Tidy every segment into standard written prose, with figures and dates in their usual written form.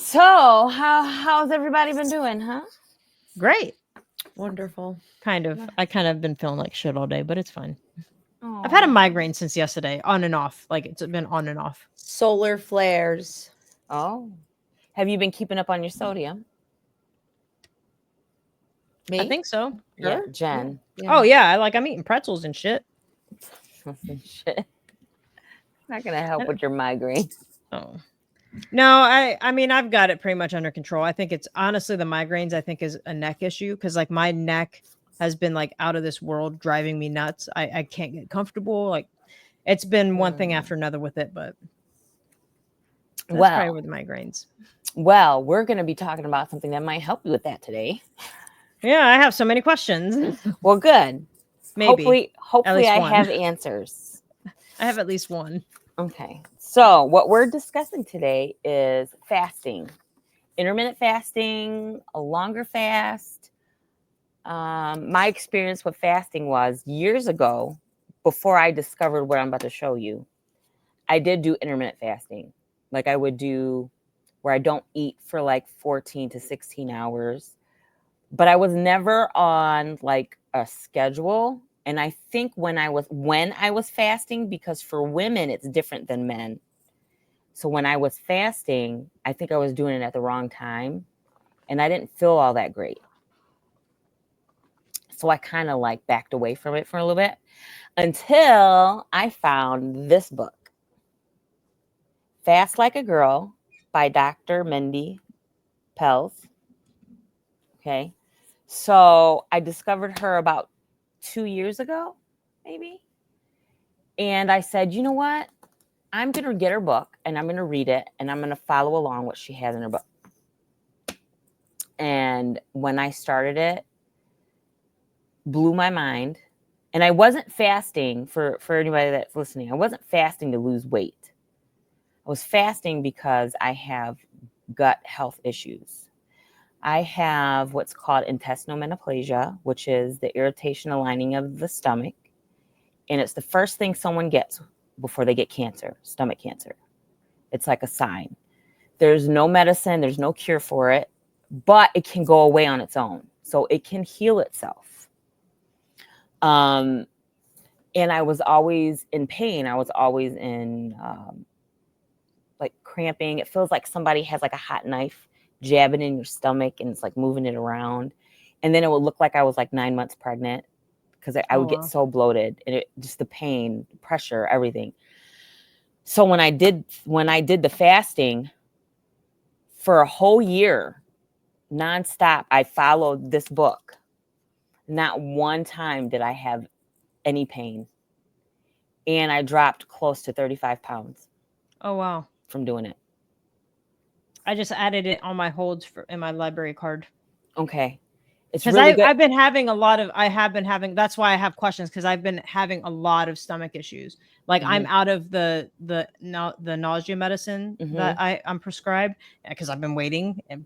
So, how's everybody been doing, huh? Great. Wonderful. Kind of. I kind of been feeling like shit all day, but it's fine. Oh. I've had a migraine since yesterday, on and off. Like it's been on and off. Solar flares. Oh. Have you been keeping up on your sodium? Me? I think so. Yeah, Sure. Jen. Oh yeah, I'm eating pretzels and shit. Shit. Not gonna help with your migraine. Oh. No, I mean I've got it pretty much under control. I think it's honestly the migraines I think is a neck issue because like my neck has been like out of this world, driving me nuts. I can't get comfortable. Like it's been one thing after another with it, but that's probably with the migraines. Well, we're gonna be talking about something that might help you with that today. Yeah, I have so many questions. Well, good. Maybe. Hopefully I one. have answers. I have at least one. Okay. So what we're discussing today is fasting. Intermittent fasting, a longer fast. My experience with fasting was years ago, before I discovered what I'm about to show you. I did do intermittent fasting. Like I would do where I don't eat for like 14 to 16 hours. But I was never on like a schedule. And I think when I was fasting, because for women it's different than men. So when I was fasting, I think I was doing it at the wrong time and I didn't feel all that great. So I kind of like backed away from it for a little bit until I found this book, Fast Like a Girl by Dr. Mindy Pelz. Okay. So I discovered her about 2 years ago, maybe. And I said, you know what? I'm going to get her book and I'm going to read it and I'm going to follow along what she has in her book. And when I started it, blew my mind. And I wasn't fasting for anybody that's listening. I wasn't fasting to lose weight. I was fasting because I have gut health issues. I have what's called intestinal menoplasia, which is the irritation lining of the stomach. And it's the first thing someone gets before they get cancer, stomach cancer. It's like a sign. There's no medicine, there's no cure for it, but it can go away on its own. So it can heal itself. And I was always in pain. I was always in like cramping. It feels like somebody has like a hot knife jabbing in your stomach and it's like moving it around. And then it would look like I was like 9 months pregnant because I would get so bloated and it just the pain, the pressure, everything. So when I did the fasting for a whole year, nonstop, I followed this book. Not one time did I have any pain. And I dropped close to 35 pounds. Oh, wow. From doing it. I just added it on my holds in my library card. Okay. It's really good. I've been having that's why I have questions, because I've been having a lot of stomach issues. Like I'm out of the nausea medicine that I'm prescribed because I've been waiting and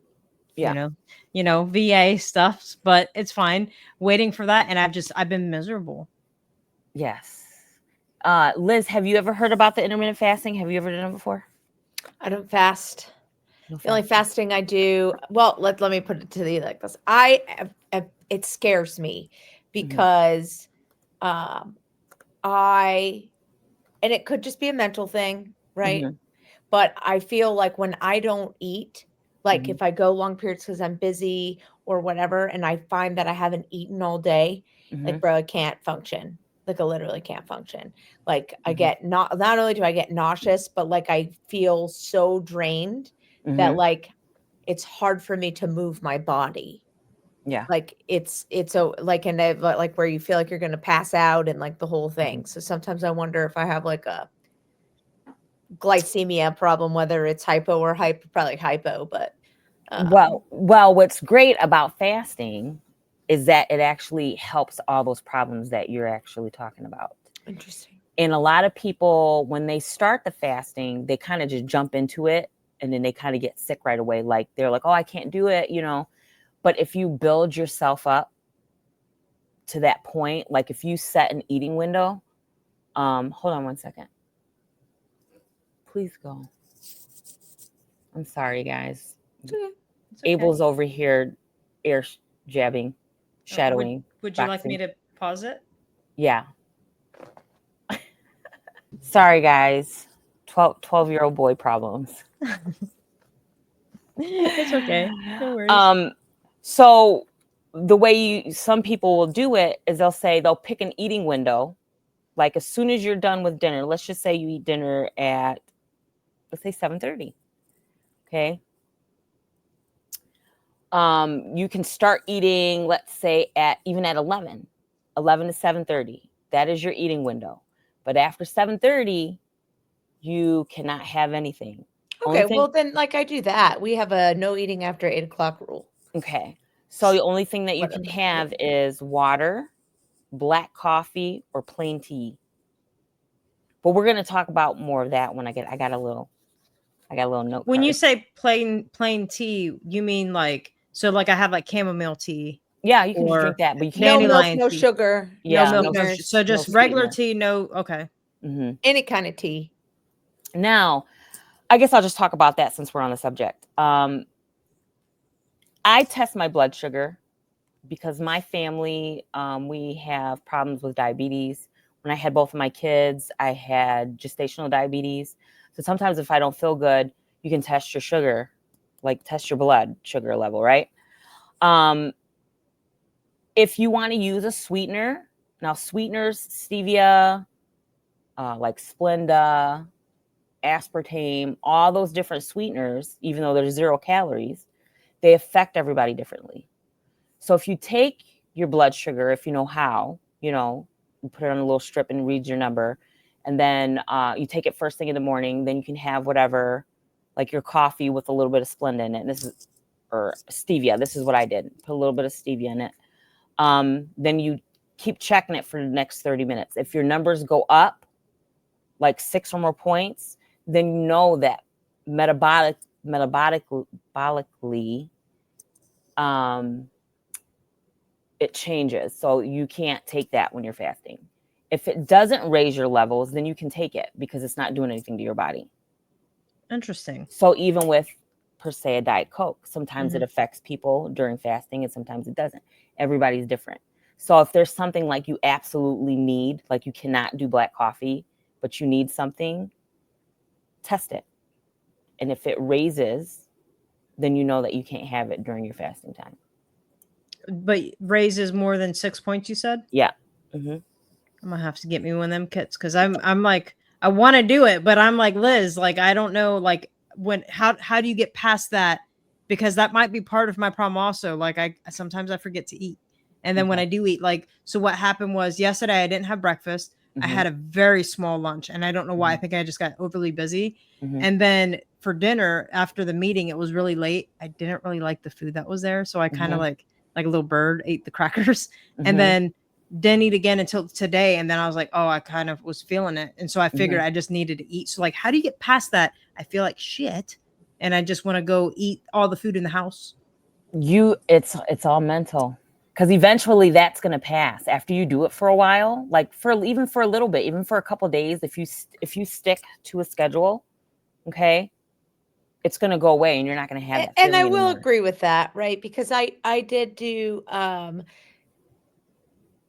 you know, VA stuff, but it's fine. Waiting for that. And I've been miserable. Yes. Liz, have you ever heard about the intermittent fasting? Have you ever done it before? I don't fast. The only fasting I do, well, let me put it to you like this. It scares me because and it could just be a mental thing, right? But I feel like when I don't eat, like if I go long periods because I'm busy or whatever, and I find that I haven't eaten all day, like, bro, I can't function. Like I literally can't function. Like I get not only do I get nauseous, but like I feel so drained that like it's hard for me to move my body. Yeah. Like it's like like where you feel like you're going to pass out and like the whole thing. So sometimes I wonder if I have like a glycemia problem, whether it's hypo or hypo, probably hypo, but well, what's great about fasting is that it actually helps all those problems that you're actually talking about. Interesting. And a lot of people, when they start the fasting, they kind of just jump into it and then they kind of get sick right away. Like they're like, oh, I can't do it, you know. But if you build yourself up to that point, like if you set an eating window, hold on one second. Please go. I'm sorry, guys. It's okay. Abel's over here jabbing, shadowing. Would you like me boxing. to pause it? Yeah. Sorry, guys. 12-year-old boy problems. It's okay. No worries. So the way some people will do it is they'll pick an eating window. Like as soon as you're done with dinner, let's just say you eat dinner at, let's say 7:30. Okay. You can start eating, let's say even at 11 to 7:30. That is your eating window. But after 7:30, you cannot have anything. Okay, well then, like I do that. We have a no eating after 8 o'clock rule. Okay. So the only thing that you can have is water, black coffee, or plain tea. But we're gonna talk about more of that when I got a little note. When you say plain tea, you mean like I have like chamomile tea. Yeah, you can just drink that, but you can't. No milk, Dandelion no tea. sugar, Yeah, no no milk, sweeteners. so just no regular sweetener. tea. No, okay. Any kind of tea. Now, I guess I'll just talk about that since we're on the subject. I test my blood sugar because my family, we have problems with diabetes. When I had both of my kids, I had gestational diabetes. So sometimes if I don't feel good, you can test your sugar, like test your blood sugar level, right? If you want to use a sweetener, now sweeteners, stevia, like Splenda, aspartame, all those different sweeteners, even though there's 0 calories, they affect everybody differently. So if you take your blood sugar, if you know how, you put it on a little strip and read your number, and then you take it first thing in the morning, then you can have whatever, like your coffee with a little bit of Splenda in it. Or stevia. This is what I did. Put a little bit of stevia in it. Then you keep checking it for the next 30 minutes. If your numbers go up, like 6 or more points, then you know that metabolically, it changes. So you can't take that when you're fasting. If it doesn't raise your levels, then you can take it because it's not doing anything to your body. Interesting. So even with, per se, a Diet Coke, sometimes it affects people during fasting and sometimes it doesn't. Everybody's different. So if there's something like you absolutely need, like you cannot do black coffee, but you need something, test it. And if it raises, then you know that you can't have it during your fasting time. But raises more than 6 points, you said? Yeah. I'm gonna have to get me one of them kits because I'm like, I want to do it, but I'm like, Liz, like I don't know, like how do you get past that? Because that might be part of my problem also. Like I sometimes I forget to eat. And then when I do eat, like, so what happened was yesterday I didn't have breakfast. I had a very small lunch and I don't know why. I think I just got overly busy. And then for dinner after the meeting, it was really late. I didn't really like the food that was there. So I kind of like a little bird ate the crackers and then didn't eat again until today. And then I was like, oh, I kind of was feeling it. And so I figured I just needed to eat. So like, how do you get past that? I feel like shit. And I just want to go eat all the food in the house. It's all mental. Because eventually that's going to pass after you do it for a while, like even for a little bit, even for a couple of days. If you stick to a schedule, okay, it's going to go away and you're not going to have that. And I will anymore. agree with that, right? Because I did do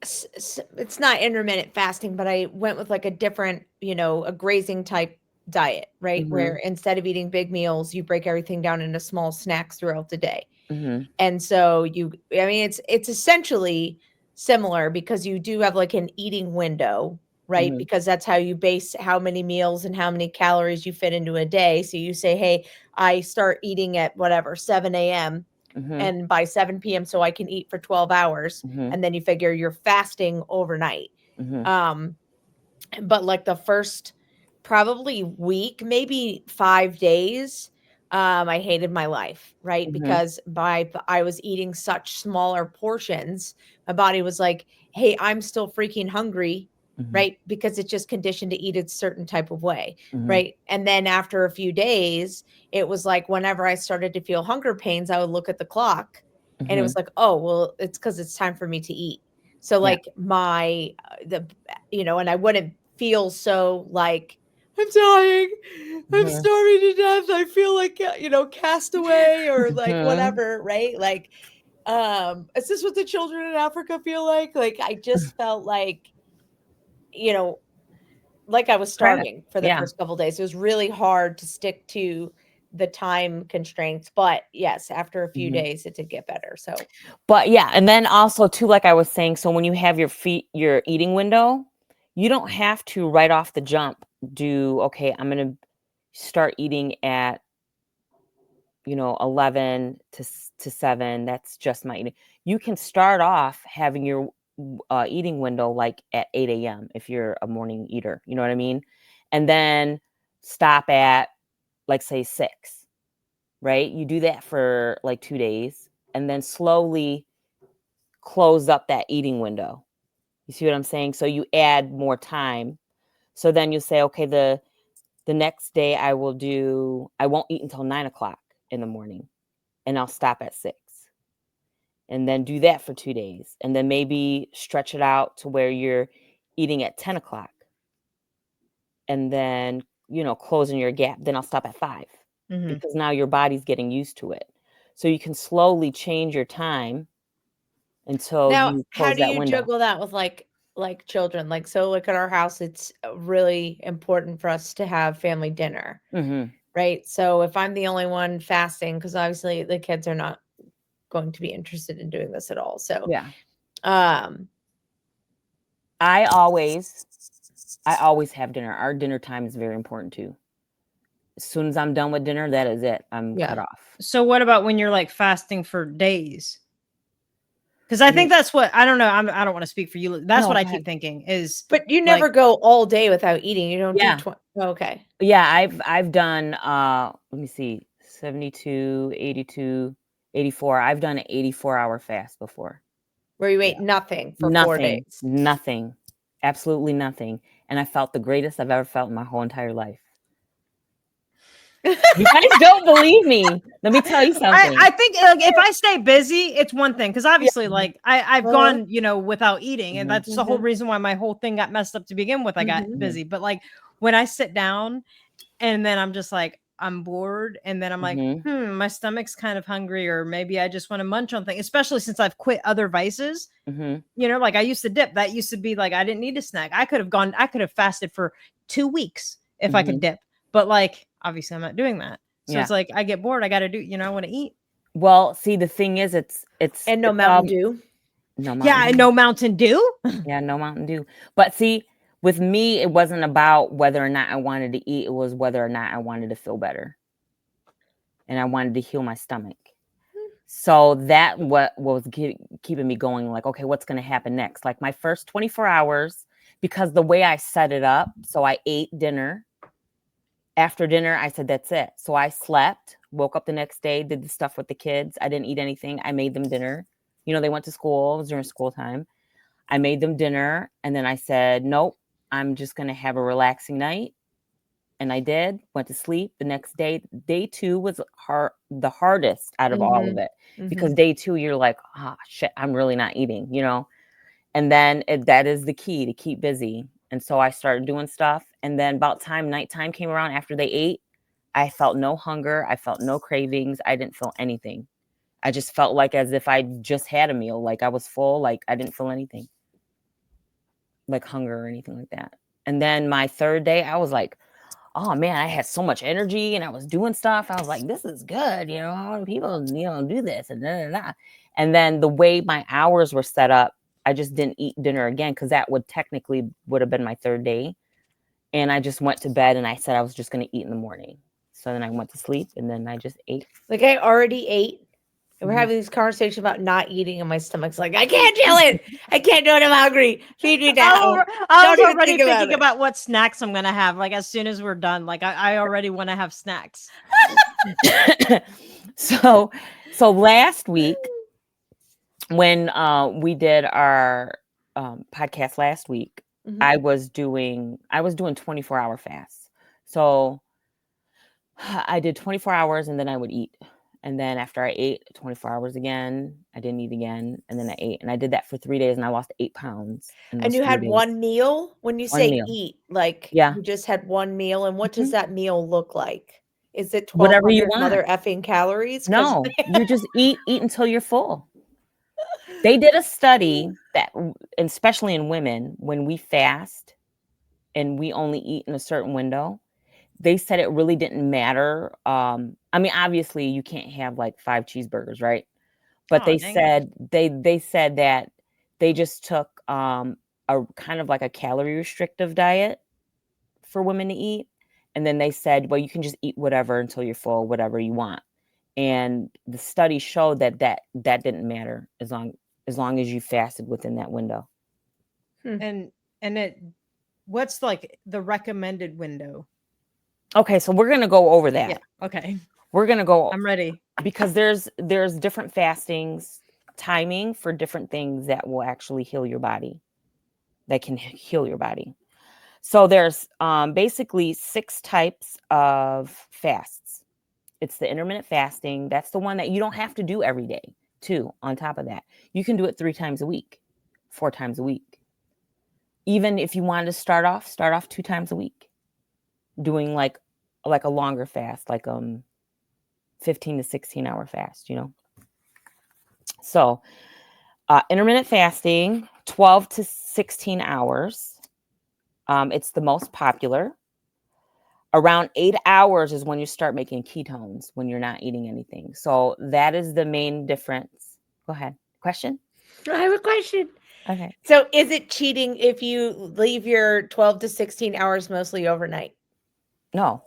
it's not intermittent fasting, but I went with like a different, a grazing type diet, right? Where instead of eating big meals, you break everything down into small snacks throughout the day. And so it's essentially similar because you do have like an eating window, right? Because that's how you base how many meals and how many calories you fit into a day. So you say, hey, I start eating at whatever, 7 a.m. And by 7 p.m. so I can eat for 12 hours. And then you figure you're fasting overnight. But like the first probably week, maybe 5 days, I hated my life, right? Because I was eating such smaller portions. My body was like, hey, I'm still freaking hungry, right? Because it's just conditioned to eat a certain type of way, right? And then after a few days, it was like whenever I started to feel hunger pains, I would look at the clock and it was like, oh, well, it's because it's time for me to eat. So like and I wouldn't feel so like, I'm dying. I'm Mhm. starving to death. I feel like, castaway or like Mhm. whatever, right? Like, is this what the children in Africa feel like? Like, I just felt like, you know, like I was Crap. starving for the Yeah. first couple days. It was really hard to stick to the time constraints, but yes, after a few Mhm. days, it did get better. So, But yeah, and then also too, like I was saying, so when you have your eating window, you don't have to right off the jump do, okay, I'm gonna start eating at 11 to 7. That's just my eating. You can start off having your eating window like at 8 a.m. if you're a morning eater. You know what I mean? And then stop at like say 6, right? You do that for like 2 days and then slowly close up that eating window. You see what I'm saying? So you add more time. So then you say, okay, the next day I won't eat until 9 o'clock in the morning and I'll stop at 6. And then do that for 2 days. And then maybe stretch it out to where you're eating at 10 o'clock. And then, closing your gap. Then I'll stop at 5 Mhm. because now your body's getting used to it. So you can slowly change your time until now, you how close do that you window. juggle that with like children? Like, so like at our house, it's really important for us to have family dinner, Mhm. right? So if I'm the only one fasting, because obviously the kids are not going to be interested in doing this at all. So, Yeah. um, I always have dinner. Our dinner time is very important too. As soon as I'm done with dinner, that is it. I'm yeah. cut off. So what about when you're like fasting for days? Because I Mm, think that's what I don't know. I don't want to speak for you. That's No, what I go keep ahead. thinking is But you like never go all day without eating. You don't do Yeah. 20. Okay. Yeah, I've done let me see, 72, 82, 84. I've done an 84-hour fast before. Where you Yeah. ate nothing for 4 Nothing. days. Nothing. Absolutely nothing. And I felt the greatest I've ever felt in my whole entire life. You guys don't believe me. Let me tell you something. I think like, if I stay busy, it's one thing because Yeah. obviously like I've Uh-huh. gone without eating, and Mhm. that's the whole reason why my whole thing got messed up to begin with. I got Mhm. busy, but like when I sit down and then I'm just like I'm bored, and then I'm like, Mhm. my stomach's kind of hungry, or maybe I just want to munch on things. Especially since I've quit other vices. Mhm. Like I used to dip. That used to be like I didn't need a snack. I could have fasted for 2 weeks if I could Mhm. dip, but like obviously I'm not doing that. So Yeah. it's like I get bored. I got to do. I want to eat. Well, see, the thing is, it's And no all Mountain Dew. no Yeah, Mountain I Dew. know Mountain Dew. Yeah, no Mountain Dew. But see, with me, it wasn't about whether or not I wanted to eat. It was whether or not I wanted to feel better, and I wanted to heal my stomach. So that what was keeping me going. Like, okay, what's going to happen next? Like my first 24 hours, because the way I set it up. So I ate dinner. After dinner, I said, that's it. So I slept, woke up the next day, did the stuff with the kids. I didn't eat anything. I made them dinner. They went to school. It was during school time. I made them dinner. And then I said, nope, I'm just going to have a relaxing night. And I did, went to sleep. The next day, day 2 was the hardest out of all of Mhm. it. Because Mhm. day 2, you're like, shit, I'm really not eating, And then that is the key to keep busy. And so I started doing stuff. And then about nighttime came around after they ate. I felt no hunger. I felt no cravings. I didn't feel anything. I just felt like as if I just had a meal. Like I was full. Like I didn't feel anything, like hunger or anything like that. And then my third day, I was like, oh man, I had so much energy and I was doing stuff. I was like, this is good. How do people, do this and da, da, da. And then the way my hours were set up, I just didn't eat dinner again because that would have been my third day. And I just went to bed and I said I was just going to eat in the morning. So then I went to sleep and then I just ate. Like I already ate. And we're Mhm. having this conversation about not eating, and my stomach's like, I can't do it. I can't do it. I'm hungry. Feed me now. I was Don't even already think about thinking it. about what snacks I'm gonna have. Like as soon as we're done, like I already want to have snacks. so last week when we did our podcast last week, Mhm. I was doing 24-hour fasts. So I did 24 hours and then I would eat. And then after I ate 24 hours again, I didn't eat again. And then I ate. And I did that for 3 days and I lost 8 pounds in And those you 3 had days. one meal? When you 1 say meal. eat, like Yeah. you just had one meal, and what does Mhm. that meal look like? Is it Whatever you 1,200 mother want. effing calories? 'Cause No, you just eat until you're full. They did a study that, and especially in women, when we fast and we only eat in a certain window, they said it really didn't matter. I mean, obviously you can't have like 5 cheeseburgers, right? But Oh, they dang it. said they said that they just took a kind of like a calorie restrictive diet for women to eat. And then they said, well, you can just eat whatever until you're full, whatever you want. And the study showed that didn't matter as long as you fasted within that window. And it, what's like the recommended window? Okay, so we're gonna go over that. Yeah. Okay. We're gonna go I'm ready. because there's different fastings timing for different things that will actually heal your body. That can heal your body. So there's basically 6 types of fasts. It's the intermittent fasting. That's the one that you don't have to do every day, too. On top of that, you can do it 3 times a week, 4 times a week. Even if you wanted to start off 2 times a week, doing like a longer fast, like 15 to 16 hour fast, you know. So intermittent fasting, 12 to 16 hours. It's the most popular. Around 8 hours is when you start making ketones, when you're not eating anything. So that is the main difference. Go ahead. Question? I have a question. Okay. So is it cheating if you leave your 12 to 16 hours mostly overnight? No.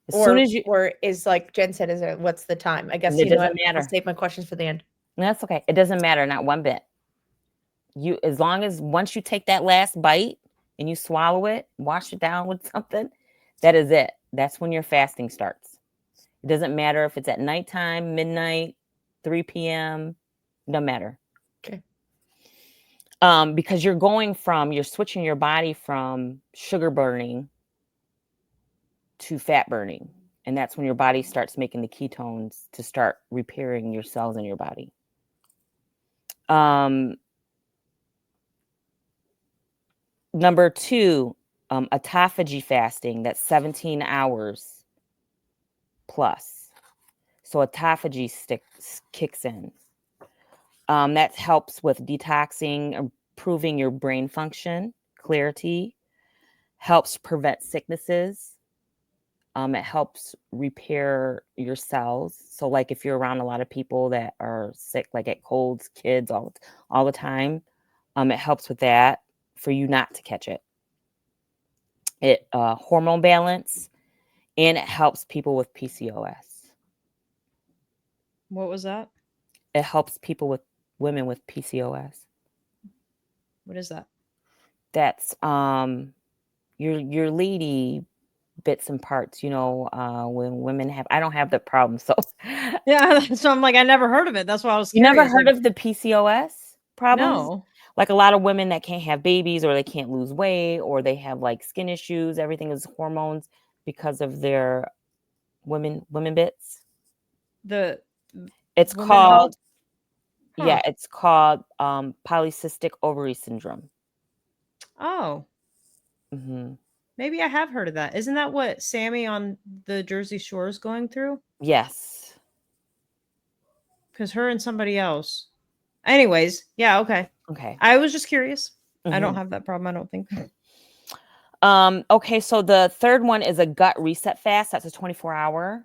As soon as you, Or is like Jen said, is it what's the time? I guess it you know doesn't what? I'll matter. save my questions for the end. That's okay. It doesn't matter, not one bit. You, as long as once you take that last bite and you swallow it, wash it down with something, that is it. That's when your fasting starts. It doesn't matter if it's at nighttime, midnight, 3 p.m. No matter. Okay. Because you're switching your body from sugar burning to fat burning. And that's when your body starts making the ketones to start repairing your cells in your body. Number 2, autophagy fasting. That's 17 hours plus. So autophagy kicks in. That helps with detoxing, improving your brain function, clarity, helps prevent sicknesses. It helps repair your cells. So like if you're around a lot of people that are sick, like at colds, kids, all the time, it helps with that for you not to catch it. It hormone balance, and it helps people with PCOS. What was that? It helps women with PCOS. What is that? That's your lady bits and parts, you know, when women have, I don't have the problem. So Yeah, so I'm like, I never heard of it. That's why I was you curious. never heard like, of the PCOS problems? No. Like a lot of women that can't have babies, or they can't lose weight, or they have like skin issues. Everything is hormones because of their women bits. The It's women health? called, Huh. yeah, it's called polycystic ovary syndrome. Oh, Hmm. maybe I have heard of that. Isn't that what Sammy on the Jersey Shore is going through? Yes. Because her and somebody else. Anyways, yeah, okay. Okay. I was just curious. I Mhm. don't have that problem, I don't think. Okay, so the third one is a gut reset fast. That's a 24-hour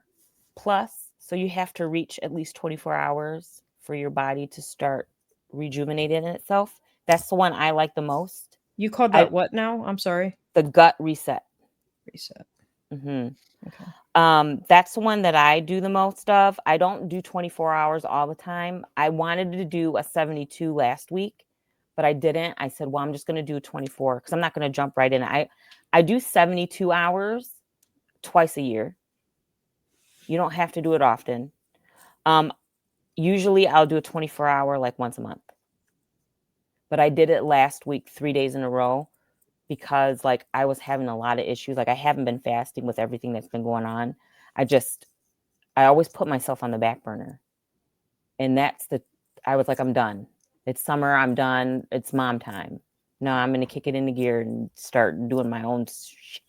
plus. So you have to reach at least 24 hours for your body to start rejuvenating itself. That's the one I like the most. You called that what now? I'm sorry. The gut reset. Reset. Hmm. Okay. That's the one that I do the most of. I don't do 24 hours all the time. I wanted to do a 72 last week, but I didn't. I said, well, I'm just going to do 24 because I'm not going to jump right in. I do 72 hours twice a year. You don't have to do it often. Usually I'll do a 24-hour like once a month. But I did it last week, 3 days in a row, because like I was having a lot of issues. Like I haven't been fasting with everything that's been going on. I always put myself on the back burner. And I was like, I'm done. It's summer. I'm done. It's mom time. No, I'm going to kick it into gear and start doing my own shit,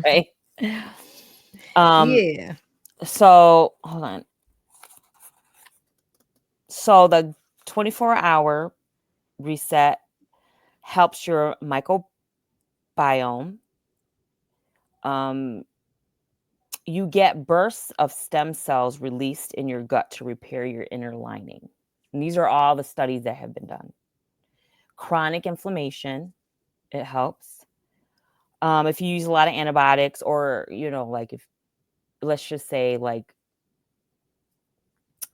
right? Yeah. So hold on. So the 24-hour reset helps your microbiome. You get bursts of stem cells released in your gut to repair your inner lining. And these are all the studies that have been done. Chronic inflammation, it helps. If you use a lot of antibiotics, or, like, if, let's just say, like,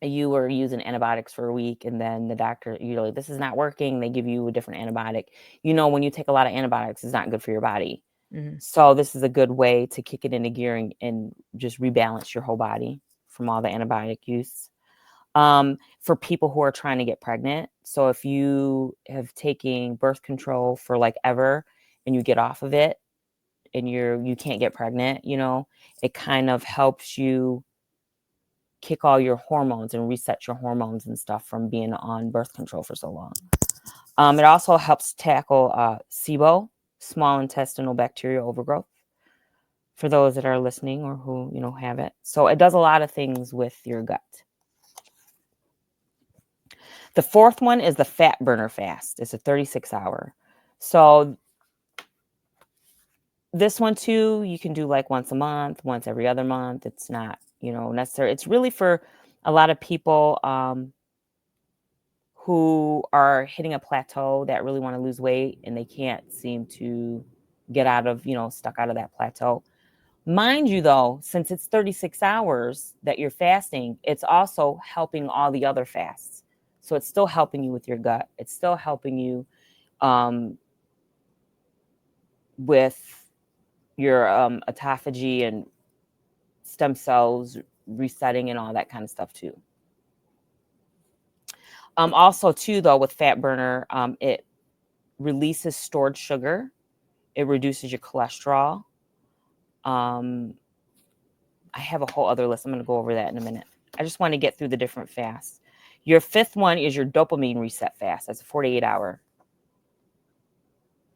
you were using antibiotics for a week and then the doctor, you're like, this is not working. They give you a different antibiotic. When you take a lot of antibiotics, it's not good for your body. Mhm. So this is a good way to kick it into gear and just rebalance your whole body from all the antibiotic use. For people who are trying to get pregnant. So if you have taken birth control for like ever and you get off of it and you can't get pregnant, it kind of helps you kick all your hormones and reset your hormones and stuff from being on birth control for so long. It also helps tackle SIBO, small intestinal bacterial overgrowth, for those that are listening or who, have it. So it does a lot of things with your gut. The fourth one is the fat burner fast. It's a 36-hour. So this one too, you can do like once a month, once every other month. It's not, necessary. It's really for a lot of people who are hitting a plateau that really want to lose weight and they can't seem to get out of, stuck out of that plateau. Mind you, though, since it's 36 hours that you're fasting, it's also helping all the other fasts. So it's still helping you with your gut. It's still helping you with your autophagy and stem cells resetting and all that kind of stuff too. Also too, though, with fat burner, it releases stored sugar. It reduces your cholesterol. I have a whole other list. I'm going to go over that in a minute. I just want to get through the different fasts. Your fifth one is your dopamine reset fast. That's a 48-hour.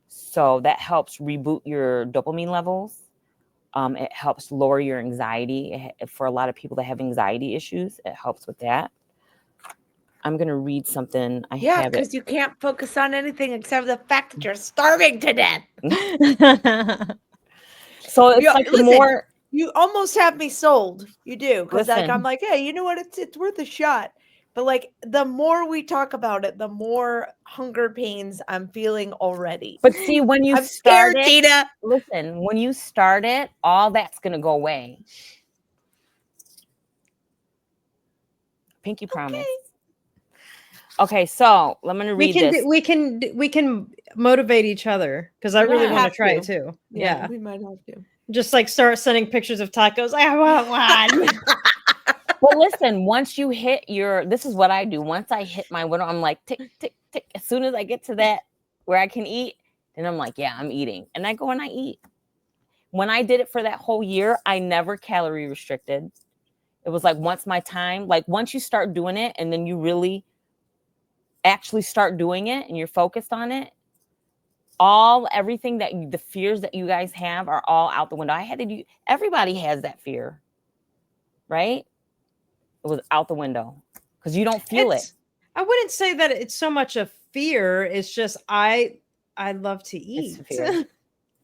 So that helps reboot your dopamine levels. It helps lower your anxiety. For a lot of people that have anxiety issues, it helps with that. I'm going to read something. Yeah, because you can't focus on anything except the fact that you're starving to death. So it's like the more... You almost have me sold. You do. Because I'm like, hey, you know what? It's worth a shot. But like the more we talk about it, the more hunger pains I'm feeling already. But see, when you start it, Tina. Listen, when you start it, all that's going to go away. Pinky promise. Okay, so let me read this. We can motivate each other because I really want to try it too. Yeah, we might have to. Just like start sending pictures of tacos. I want one. Well, listen, once you hit this is what I do. Once I hit my window, I'm like, tick, tick, tick. As soon as I get to that where I can eat, then I'm like, yeah, I'm eating. And I go and I eat. When I did it for that whole year, I never calorie restricted. It was like once you start doing it and then you really actually start doing it and you're focused on it, everything the fears that you guys have are all out the window. Everybody has that fear, right? It was out the window because you don't feel it. I wouldn't say that it's so much a fear. It's just I love to eat. It's a fear.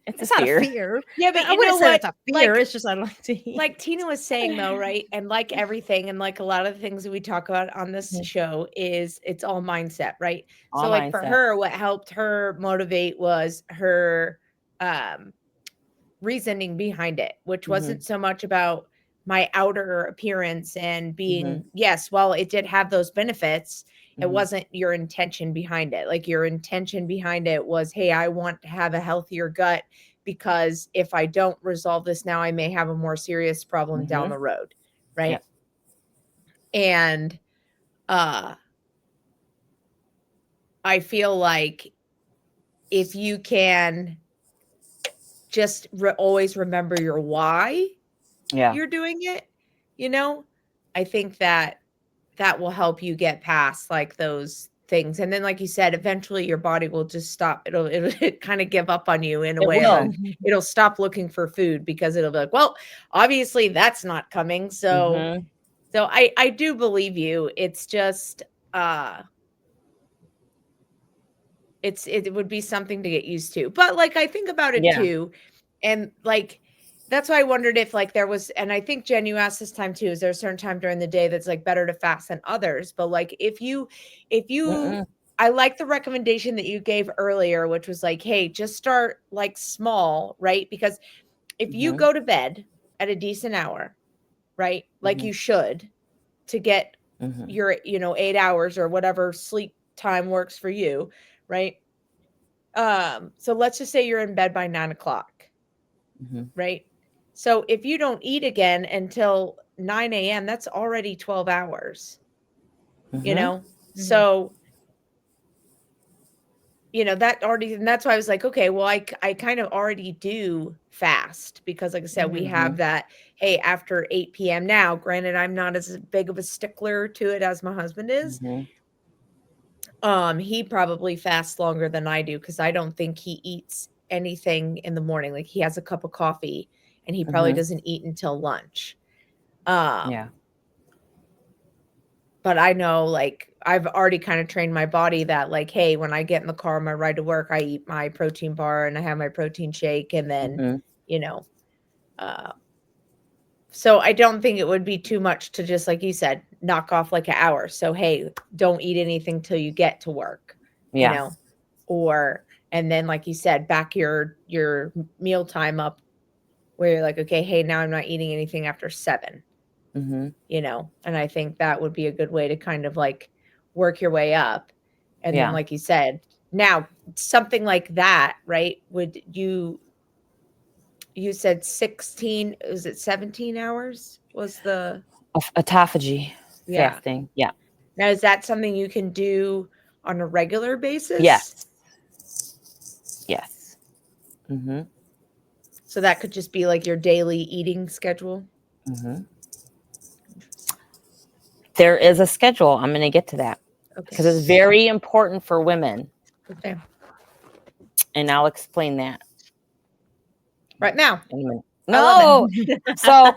It's not a fear. Yeah, but I wouldn't say it's a fear. It's just I like to eat. Like Tina was saying though, right? And like everything, and like a lot of the things that we talk about on this show it's all mindset, right? So like for her, what helped her motivate was her reasoning behind it, which wasn't so much about my outer appearance and being, yes, while it did have those benefits, it wasn't your intention behind it. Like your intention behind it was, hey, I want to have a healthier gut because if I don't resolve this now, I may have a more serious problem down the road. Right. Yep. And I feel like if you can just always remember your why you're doing it, you know, I think that will help you get past like those things. And then, like you said, eventually your body will just stop. It'll kind of give up on you in a It way will. that it'll stop looking for food because it'll be like, well, obviously that's not coming. So, Mhm. so I do believe you. It's just, it would be something to get used to. But like I think about it Yeah. too, and like that's why I wondered if like there was, and I think Jen, you asked this time too, is there a certain time during the day that's like better to fast than others? But like if you Mm-mm. I like the recommendation that you gave earlier, which was like, hey, just start like small, right? Because if you Mhm. go to bed at a decent hour, right? Like Mhm. you should, to get Mhm. your, 8 hours or whatever sleep time works for you, right? So let's just say you're in bed by 9 o'clock, Mhm. right? So if you don't eat again until 9 a.m., that's already 12 hours, you Mhm. know? So, that already, and that's why I was like, okay, well, I kind of already do fast because, like I said, we have Mhm. that, hey, after 8 p.m. Now, granted, I'm not as big of a stickler to it as my husband is. Mhm. He probably fasts longer than I do because I don't think he eats anything in the morning. Like he has a cup of coffee and he probably Mhm. doesn't eat until lunch. Um, Yeah. but I know like I've already kind of trained my body that like, hey, when I get in the car on my ride to work, I eat my protein bar and I have my protein shake and then, Mhm. you know, uh, so I don't think it would be too much to just like you said, knock off like an hour. So hey, don't eat anything till you get to work, Yeah. or and then like you said, back your meal time up where you're like, okay, hey, now I'm not eating anything after 7, Mhm. and I think that would be a good way to kind of like work your way up. And then Yeah. like you said, now something like that, right? Would you said 16, is it 17 hours was the Autophagy yeah. fasting. Yeah. Now is that something you can do on a regular basis? Yes. Yes. Mhm. So that could just be like your daily eating schedule? Mhm. There is a schedule. I'm going to get to that Okay. because it's very important for women, Okay. and I'll explain that Right now. in a minute. I love No. it. So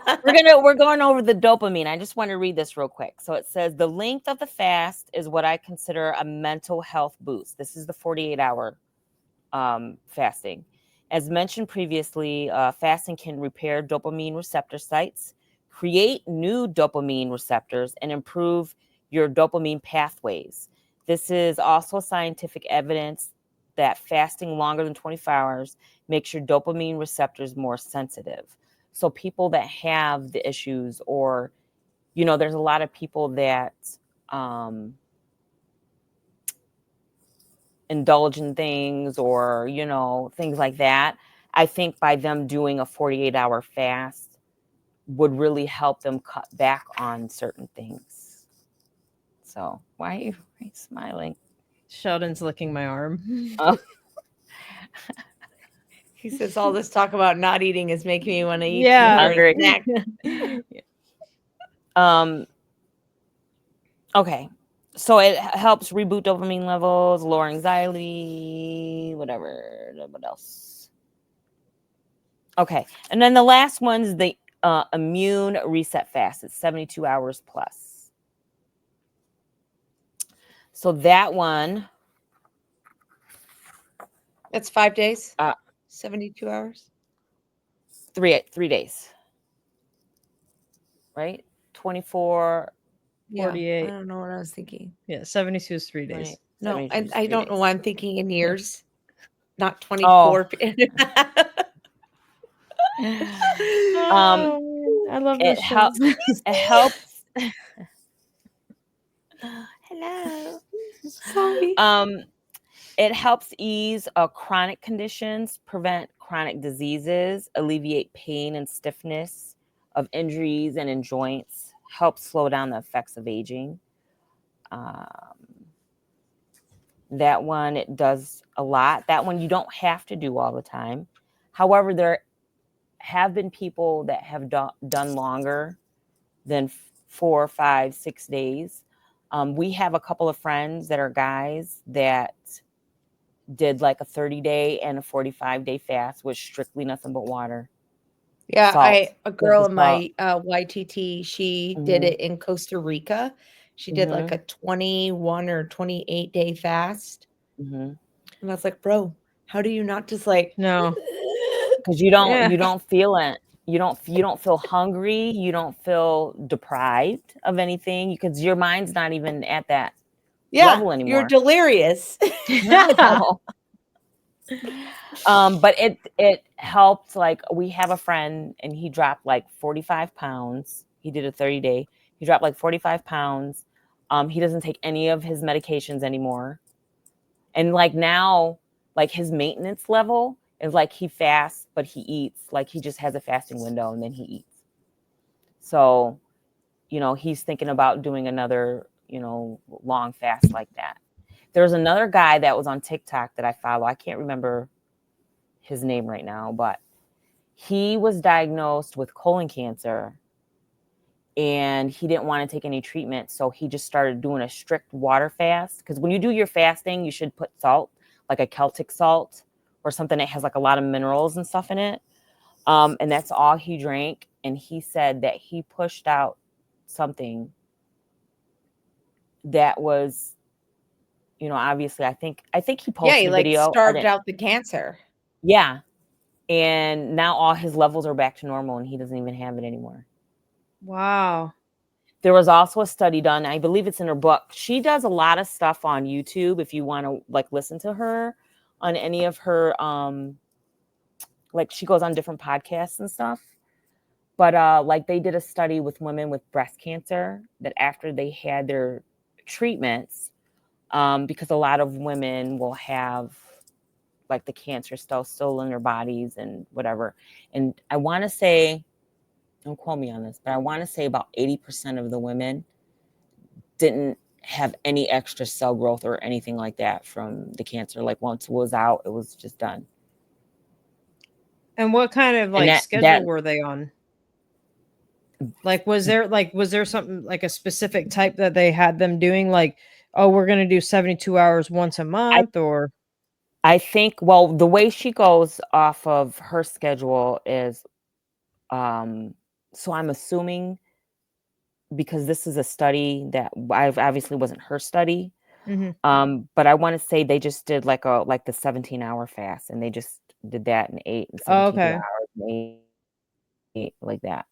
we're going over the dopamine. I just want to read this real quick. So it says the length of the fast is what I consider a mental health boost. This is the 48-hour fasting. As mentioned previously, fasting can repair dopamine receptor sites, create new dopamine receptors, and improve your dopamine pathways. This is also scientific evidence that fasting longer than 24 hours makes your dopamine receptors more sensitive. So people that have the issues, or, there's a lot of people that indulge in things, or things like that. I think by them doing a 48-hour fast would really help them cut back on certain things. So why are you smiling? Sheldon's licking my arm. Oh. He says all this talk about not eating is making me want to eat some Yeah. more Hungry. snack. Okay, so it helps reboot dopamine levels, lower anxiety, whatever. What else? Okay, and then the last one is the immune reset fast. It's 72 hours plus. So that one, That's 5 days. 72 72 hours. 3 days, right? 24, Yeah. I 48. don't know what I was thinking. Yeah, 72 is 3 days. 20, No, 72 is I 3 don't know days. why I'm thinking in years, not Oh. 24. I love It this show. helps. Hello. Sorry. It helps ease chronic conditions, prevent chronic diseases, alleviate pain and stiffness of injuries and in joints, helps slow down the effects of aging. That one, it does a lot. That one you don't have to do all the time. However, there have been people that have done longer than 4, 5, 6 days. We have a couple of friends that are guys that did like a 30-day and a 45-day fast with strictly nothing but water. Yeah, Salt. a girl Just in salt. my YTT, she did Mhm. it in Costa Rica. She did like Mhm. a 21 or 28-day fast. Mhm. And I was like, bro, how do you not just like No. Because you Yeah. don't feel it. You don't feel hungry. You don't feel deprived of anything because your mind's not even at that Yeah, level you're anymore. delirious. No. But it helped. Like we have a friend and he dropped like 45 pounds. He did a 30-day. He dropped like 45 pounds. He doesn't take any of his medications anymore. And like now, like his maintenance level is like he fasts, but he eats. Like he just has a fasting window and then he eats. So, he's thinking about doing another, long fast like that. There's another guy that was on TikTok that I follow. I can't remember his name right now, but he was diagnosed with colon cancer and he didn't want to take any treatment. So he just started doing a strict water fast. Because when you do your fasting, you should put salt, like a Celtic salt or something that has like a lot of minerals and stuff in it. And that's all he drank. And he said that he pushed out something that was, obviously, I think he Yeah, posted he a like video. starved out the cancer. Yeah. And now all his levels are back to normal and he doesn't even have it anymore. Wow. There was also a study done. I believe it's in her book. She does a lot of stuff on YouTube. If you want to like listen to her on any of her, like she goes on different podcasts and stuff. But like they did a study with women with breast cancer that after they had their treatments, because a lot of women will have like the cancer still in their bodies and whatever. And I want to say, don't quote me on this, but I want to say about 80% of the women didn't have any extra cell growth or anything like that from the cancer. Like once it was out, it was just done. And what kind of And like that schedule were they on? Like was there something like a specific type that they had them doing like, oh, we're going to do 72 hours once a month or I think, well, the way she goes off of her schedule is, so I'm assuming because this is a study that obviously wasn't her study. But I want to say they just did like the 17-hour fast and they just did that and ate in Oh, 17 okay. hours and ate like that.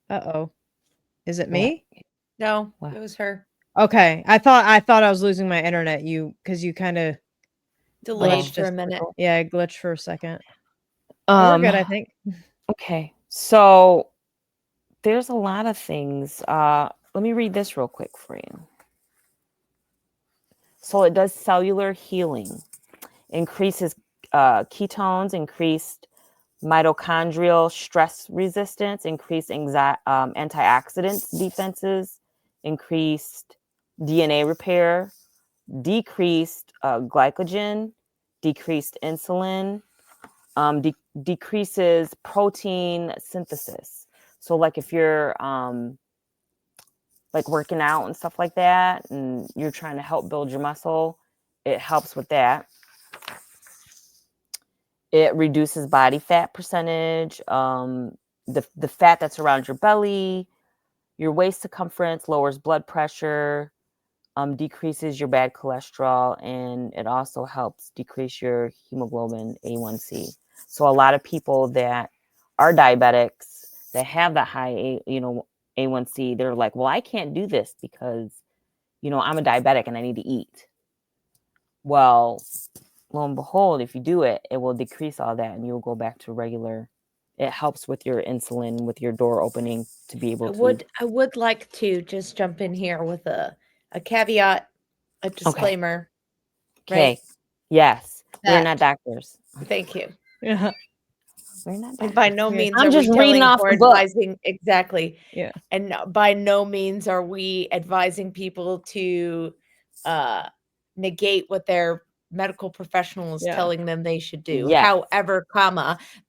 Uh-oh. Is it What? me? No, What? it was her. Okay. I thought I was losing my internet. Because you kind of Delayed glitched for a minute. Yeah, it glitched for a second. We're good, I think. Okay. So there's a lot of things. Let me read this real quick for you. So it does cellular healing, increases ketones, increased mitochondrial stress resistance, increased antioxidants defenses, increased DNA repair, decreased glycogen, decreased insulin, decreases protein synthesis. So like if you're like working out and stuff like that, and you're trying to help build your muscle, it helps with that. It reduces body fat percentage, the fat that's around your belly, your waist circumference, lowers blood pressure, decreases your bad cholesterol, and it also helps decrease your hemoglobin A1C. So a lot of people that are diabetics that have that high A1C, they're like, well, I can't do this because, I'm a diabetic and I need to eat. Well, lo and behold, if you do it, it will decrease all that and you'll go back to regular. It helps with your insulin, with your door opening to be able to. I would like to just jump in here with a caveat, a disclaimer. Okay. Right? Yes. We're That- not doctors. Thank you. Yeah. We're not And doctors. by no means I'm are just we reading telling off or the book. advising exactly. Yeah. And by no means are we advising people to negate what their medical professional is Yeah. telling them they should do. Yes. However,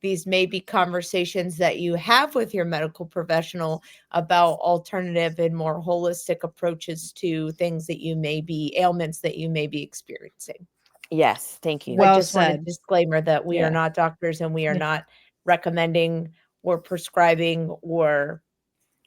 these may be conversations that you have with your medical professional about alternative and more holistic approaches to things that you may be ailments that you may be experiencing. Yes, thank you. Well I just want a said. disclaimer that we Yeah. are not doctors and we are Yeah. not recommending or prescribing or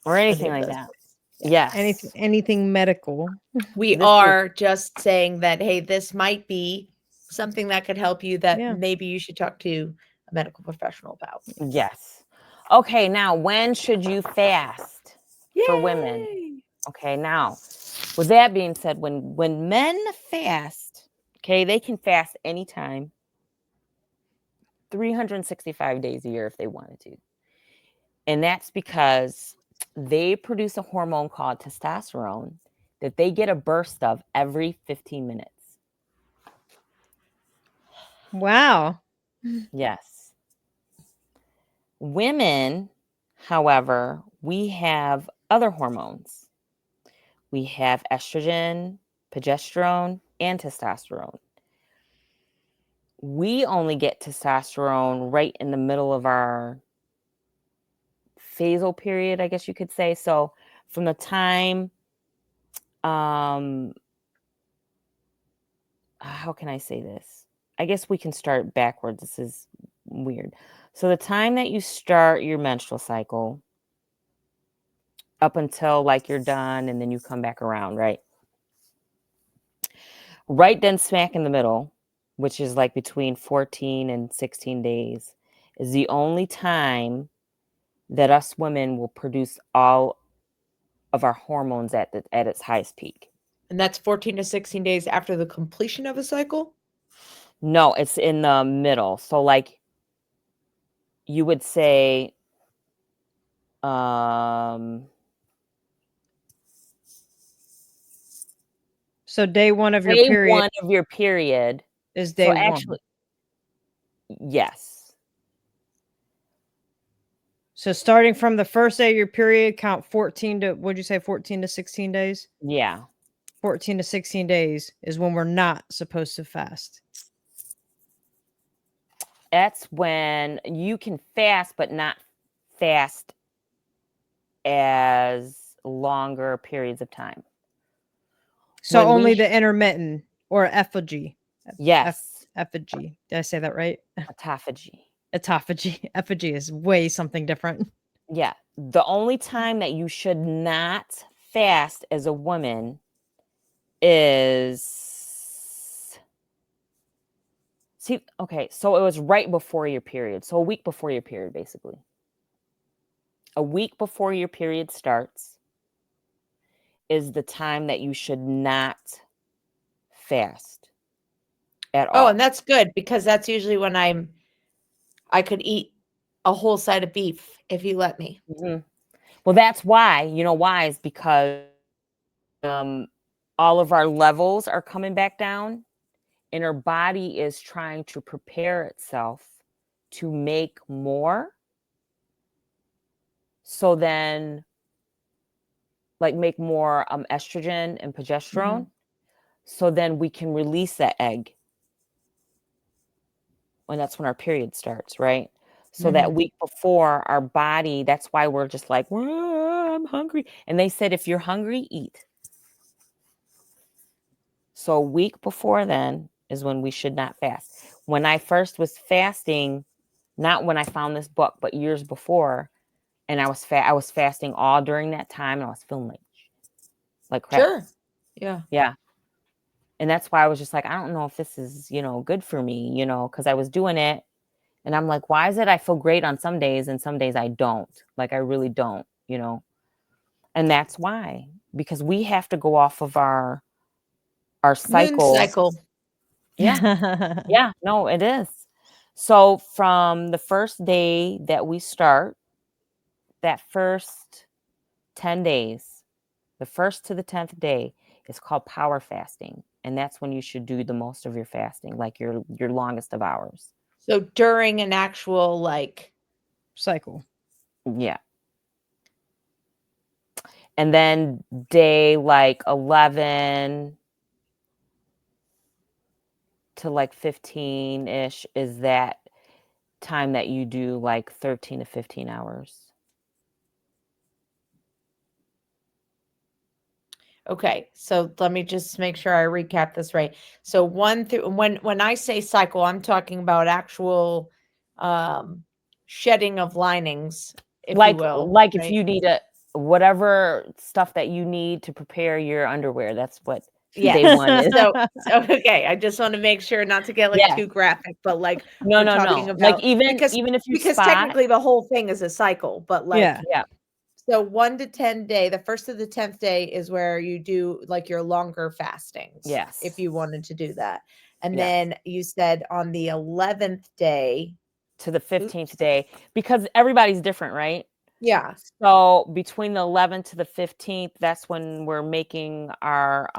anything any of like those that. things. Yes. Anything medical. We This is- are just saying that, hey, this might be something that could help you that Yeah. maybe you should talk to a medical professional about. Yes. Okay, now when should you fast for women? Yay! Okay, now with that being said, when men fast, okay, they can fast anytime, 365 days a year if they wanted to. And that's because they produce a hormone called testosterone that they get a burst of every 15 minutes. Wow. Yes. Women, however, we have other hormones. We have estrogen, progesterone, and testosterone. We only get testosterone right in the middle of our phasal period, I guess you could say. So from the time, how can I say this? I guess we can start backwards. This is weird. So the time that you start your menstrual cycle up until like you're done and then you come back around, right? Right then smack in the middle, which is like between 14 and 16 days, is the only time that us women will produce all of our hormones at its highest peak. And that's 14 to 16 days after the completion of a cycle? No, it's in the middle. So like you would say So day one of your day period one of your period. is So day one. actually, yes. So starting from the first day of your period, count 14 to, what'd you say, 14 to 16 days? Yeah. 14 to 16 days is when we're not supposed to fast. That's when you can fast, but not fast as longer periods of time. So When we only sh- the intermittent or effigy. Yes. Effigy. Did I say that right? Autophagy. Autophagy. Effigy is way something different. Yeah. The only time that you should not fast as a woman is okay, so it was right before your period. So a week before your period, basically. A week before your period starts is the time that you should not fast at all. Oh, and that's good because that's usually when I could eat a whole side of beef if you let me. Mhm. Well, that's why. You know why? Is because all of our levels are coming back down, and our body is trying to prepare itself to make more. So then, like, make more estrogen and progesterone. So then we can release that egg. And that's when our period starts, right? So that week before, our body, that's why we're just like, I'm hungry. And they said, if you're hungry, eat. So a week before then is when we should not fast. When I first was fasting, not when I found this book, but years before, and I was fasting all during that time, and I was feeling like crap. Sure. Yeah. Yeah. And that's why I was just like, I don't know if this is, good for me, because I was doing it. And I'm like, why is it I feel great on some days and some days I don't? Like, I really don't, And that's why, because we have to go off of our cycle. Moon cycle. Yeah. Yeah, no, it is. So from the first day that we start, that first 10 days, the first to the 10th day is called power fasting. And that's when you should do the most of your fasting, like your longest of hours. So during an actual cycle. Yeah. And then day like 11 to like 15-ish is that time that you do like 13 to 15 hours. Okay, so let me just make sure I recap this right. So when I say cycle, I'm talking about actual shedding of linings, if you will. Like if right? you need whatever stuff that you need to prepare your underwear, that's what Yeah. day one is. So okay, I just want to make sure not to get like Yeah. too graphic, but like No, we're no, talking no. Like about even if you because spot, technically the whole thing is a cycle, but like Yeah. yeah, so 1 to 10 day, the first to the 10th day is where you do like your longer fastings. Yes. If you wanted to do that. And Yes. then you said on the 11th day to the 15th day, because everybody's different, right? Yeah. So between the 11th to the 15th, that's when we're making our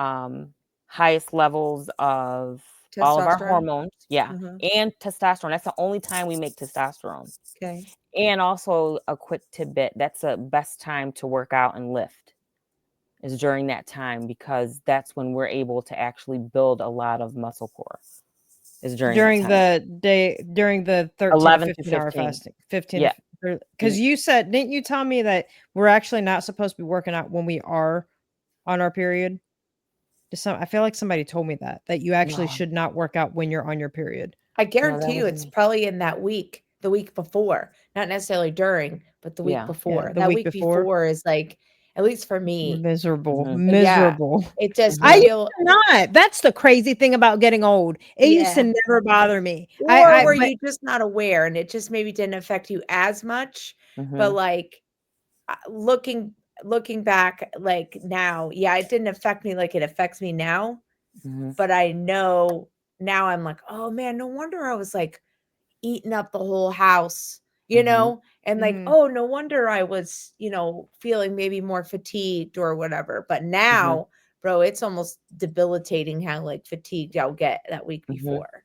highest levels of all of our Testosterone? hormones. Yeah. Mhm. And testosterone. That's the only time we make testosterone. Okay. And also a quick tidbit, that's the best time to work out and lift is during that time, because that's when we're able to actually build a lot of muscle core. Is during that time. during the 13 to 11 to 15 hour 15. fasting. 15 Yeah. because you said, didn't you tell me that we're actually not supposed to be working out when we are on our period? I feel like somebody told me that you actually No. should not work out when you're on your period. I that guarantee you wasn't it's me. probably in that week, the week before, not necessarily during, but the week Yeah. before. the That week week before. before is like, at least for me, Miserable. Mhm. Miserable. it does I used feel to not. That's the crazy thing about getting old. It used to Yeah. never bother me. or were But you just not aware and it just maybe didn't affect you as much, but Mhm. like looking back like now, yeah, it didn't affect me like it affects me now, Mhm. but I know now I'm like, oh man, no wonder I was like eating up the whole house, you Mhm. know, and like, Mhm. oh, no wonder I was, feeling maybe more fatigued or whatever. But now, bro, it's almost debilitating how like fatigued I'll get that week Mhm. before.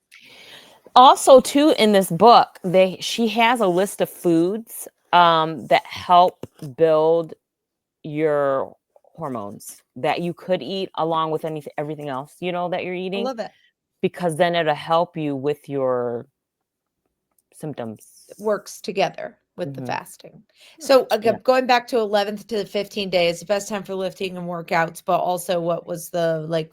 Also, too, in this book, she has a list of foods that help build your hormones that you could eat along with everything else, that you're I eating, love it. because then it'll help you with your symptoms. It works together with the Mhm. fasting. So Yeah. going back to 11th to the 15th day is the best time for lifting and workouts, but also what was the like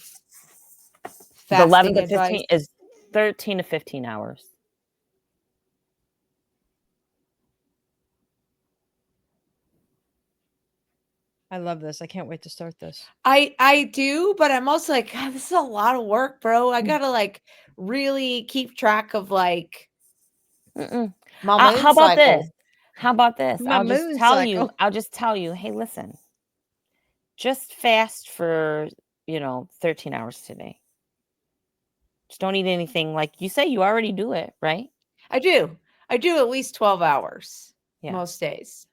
The 11 fasting to advice? 15 is 13 to 15 hours. I love this. I can't wait to start this. I do, but I'm also like, God, this is a lot of work, bro. I gotta like really keep track of like Mm-mm. my How moon about this? cycle. How about this? My moon cycle. I'll just tell you, hey, listen, just fast for, 13 hours today. Just don't eat anything. Like you say, you already do it, right? I do. I do at least 12 hours Yeah. most days.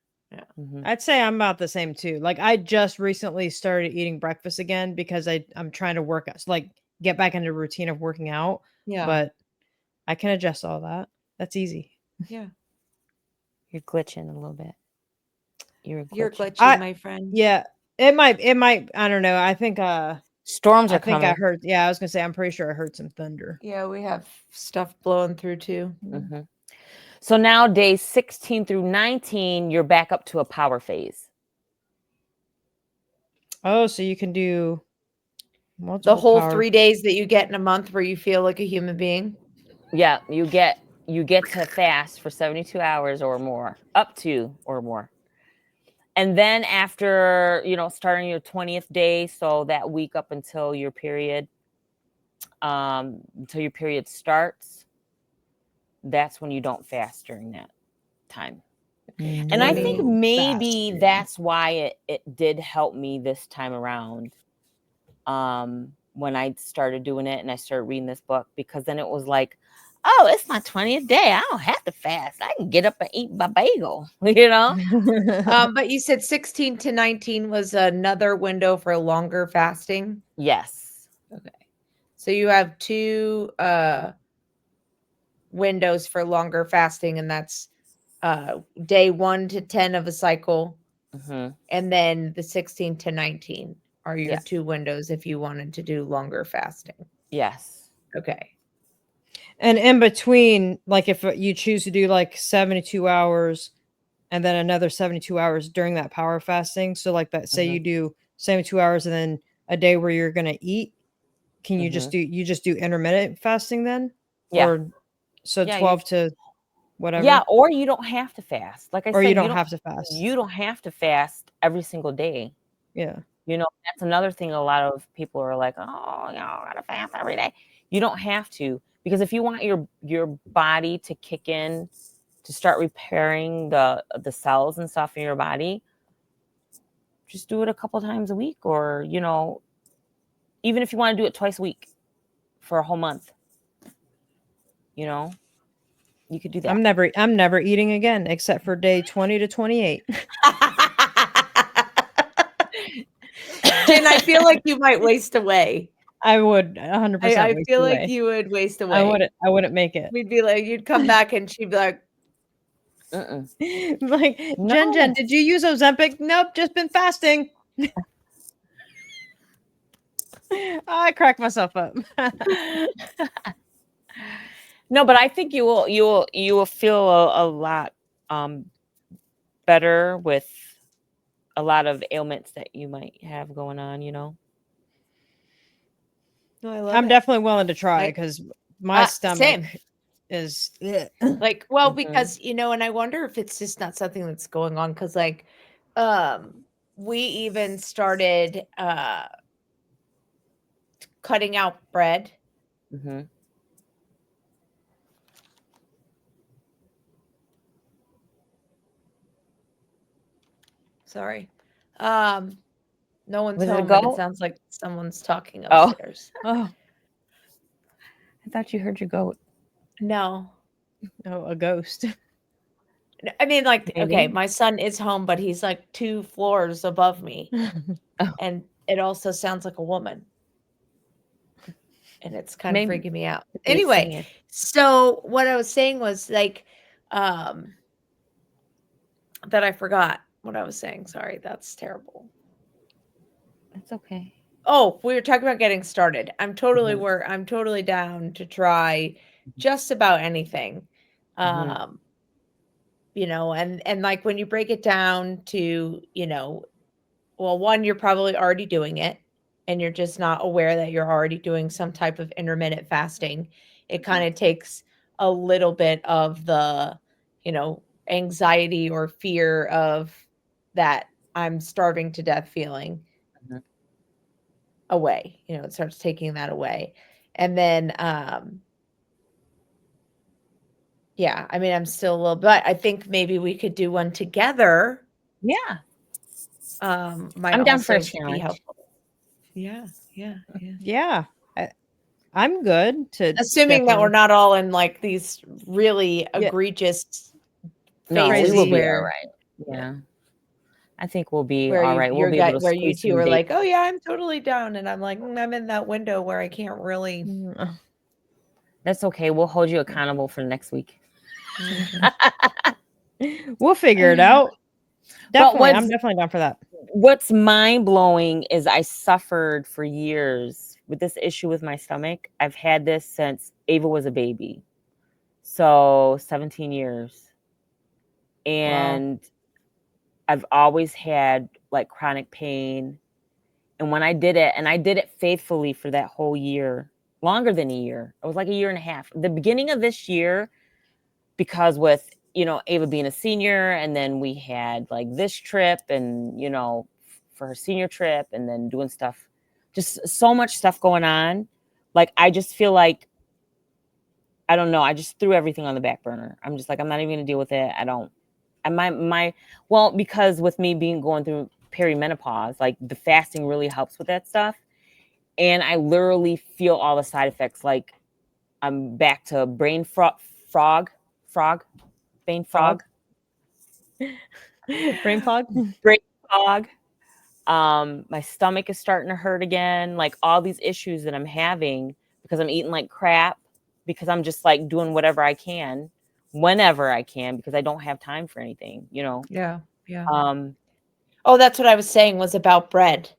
Mhm. I'd say I'm about the same too. Like I just recently started eating breakfast again because I'm trying to work out, like get back into routine of working out. Yeah. But I can adjust all that. That's easy. Yeah. You're glitching a little bit. You're You're glitching. glitchy, my friend. Yeah, it might. I don't know. I think Storms are I think I coming. heard. Yeah, I was gonna say I'm pretty sure I heard some thunder. Yeah, we have stuff blowing through too. Mhm. So now days 16 through 19, you're back up to a power phase. Oh, so you can do The multiple whole power. 3 days that you get in a month where you feel like a human being. Yeah, you get to fast for 72 hours or more, up to or more. And then after, starting your 20th day, so that week up until your period, starts, that's when you don't fast during that time. And I think maybe that's why it did help me this time around. When I started doing it and I started reading this book, because then it was like, oh, it's my 20th day. I don't have to fast. I can get up and eat my bagel, But you said 16 to 19 was another window for longer fasting. Yes. Okay. So you have two windows for longer fasting, and that's day 1 to 10 of a cycle, Mm-hmm. and then the 16 to 19 are your Yeah. two windows if you wanted to do longer fasting. Yes. Okay. And in between, like if you choose to do like 72 hours and then another 72 hours during that power fasting. So like that, say you do 72 hours and then a day where you're going to eat. Can you just do intermittent fasting then? Yeah. Or so Yeah, 12 to whatever? Yeah, or you don't have to fast. Like I Or said, you don't have to fast. You don't have to fast every single day. Yeah. You know, that's another thing a lot of people are like, "Oh, you know, I gotta fast every day." You don't have to, because if you want your body to kick in to start repairing the cells and stuff in your body, just do it a couple times a week, or you know, even if you want to do it twice a week for a whole month, you know, you could do that. I'm never eating again except for day 20 to 28. Jen, I feel like you might waste away. I would 100% I waste feel away. like you would waste away. I wouldn't make it. We'd be like, you'd come back and she'd be like, like, No. Jen, did you use Ozempic? Nope, just been fasting. I crack myself up. No, but I think you will feel a lot better with a lot of ailments that you might have going on, you know. no, I love I'm it. definitely willing to try Like, because my stomach same. is Like, well, Mhm. because you know, and I wonder if it's just not something that's going on because like we even started cutting out bread. Mhm. Sorry. No one's Was it a home and it goat? sounds like someone's talking Oh. upstairs. oh, I thought you heard your goat. No. a ghost. I mean, like, okay, Maybe. my son is home, but he's like 2 floors above me. Oh. And it also sounds like a woman. And it's kind of Maybe. freaking me out. He's Anyway, singing. so what I was saying was like, that I forgot what I was saying. Sorry, that's terrible. That's okay. Oh, we were talking about getting started. I'm totally Mhm. I'm totally down to try just about anything. Mhm. You know, and like when you break it down to, you know, well, one, you're probably already doing it and you're just not aware that you're already doing some type of intermittent fasting. It kind of takes a little bit of the, you know, anxiety or fear of that I'm starving to death feeling Mhm. away. You know, it starts taking that away. And then yeah, I mean, I'm still a little, but I think maybe we could do one together. Yeah. Might I'm down for a also be challenge. helpful. Yeah. Yeah, I'm good to Assuming that we're definitely. not all in like these really Yeah. egregious No, we phases will be all where right. Yeah. I think we'll be where all you right. We'll your be able guy to where you squeeze two some are days. like, oh yeah, I'm totally down, and I'm like, I'm in that window where I can't really. That's okay. We'll hold you accountable for next week. We'll figure it out. But Definitely, I'm definitely down for that. what's mind blowing is I suffered for years with this issue with my stomach. I've had this since Ava was a baby. So 17 years. And I've always had like chronic pain. And when I did it, and I did it faithfully for that whole year, longer than a year, it was like a year and a half. The beginning of this year, because with, you know, Ava being a senior, and then we had like this trip and, you know, for her senior trip, and then doing stuff, just so much stuff going on. Like, I just feel like, I don't know, I just threw everything on the back burner. I'm just like, I'm not even gonna deal with it. I don't, and well, because with me going through perimenopause, like the fasting really helps with that stuff. And I literally feel all the side effects. Like, I'm back to brain fog. Brain fog. Brain fog. Brain fog. My stomach is starting to hurt again. Like, all these issues that I'm having because I'm eating like crap, because I'm just like doing whatever I can, whenever I can, because I don't have time for anything, you know? Yeah. Oh, that's what I was saying was about bread.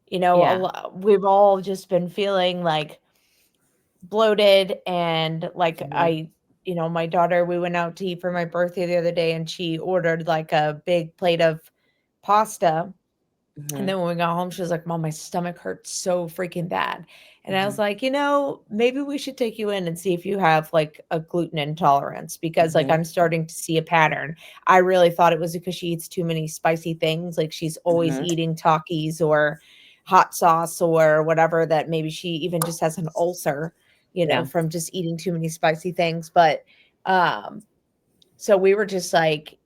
You know, yeah. we've all just been feeling like bloated, and like Mhm. my daughter, we went out to eat for my birthday the other day, and she ordered like a big plate of pasta. And Mhm. then when we got home, she was like, Mom, my stomach hurts so freaking bad. And I was Mhm. like, maybe we should take you in and see if you have like a gluten intolerance, because like Mhm. I'm starting to see a pattern. I really thought it was because she eats too many spicy things. Like she's always Mhm. eating Takis or hot sauce or whatever, that maybe she even just has an ulcer, Yeah. from just eating too many spicy things. But um, so we were just like,